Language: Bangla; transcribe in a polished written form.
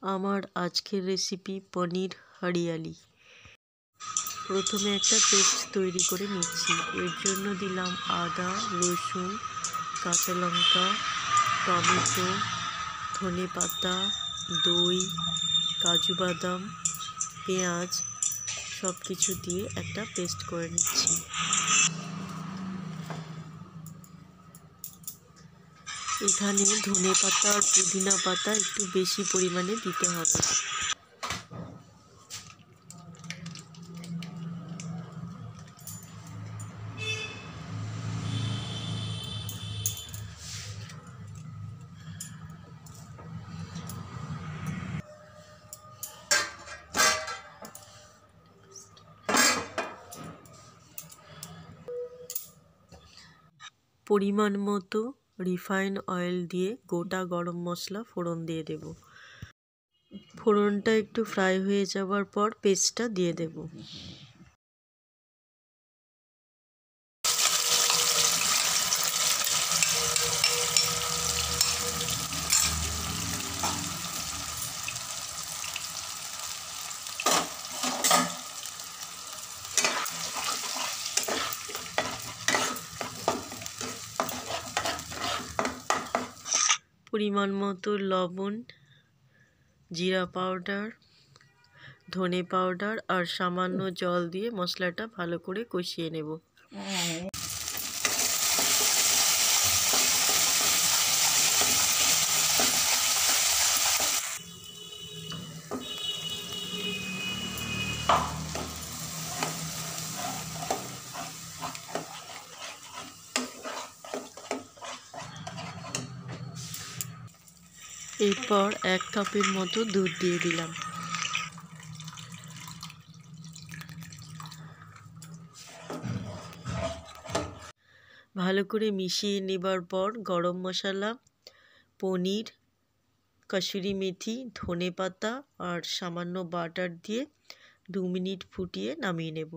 আমার আজকের রেসিপি পনির হরিয়ালি। প্রথমে একটা পেস্ট তৈরি করে নিচ্ছি। এর জন্য দিলাম আদা, রসুন, কাঁচা লঙ্কা, টমেটো, ধনেপাতা, দই, কাজু বাদাম, পেঁয়াজ সব কিছু দিয়ে একটা পেস্ট করে নিচ্ছি। এখানে ধনেপাতা আর পুদিনা পাতা একটু বেশি পরিমাণে দিতে হবে। পরিমাণ মতো রিফাইন অয়েল দিয়ে গোটা গরম মশলা ফোড়ন দিয়ে দেব। ফোড়নটা একটু ফ্রাই হয়ে যাওয়ার পর পেস্টটা দিয়ে দেব। পরিমাণ মতো লবণ, জিরা পাউডার, ধনে পাউডার আর সামান্য জল দিয়ে মশলাটা ভালো করে কষিয়ে নেব। এরপর 1 কাপের মতো দুধ দিয়ে দিলাম। ভালো করে মিশিয়ে নেবার পর গরম মশলা, পনির, কসুরি মেথি, ধনেপাতা আর সামান্য বাটার দিয়ে 2 মিনিট ফুটিয়ে নামিয়ে নেব।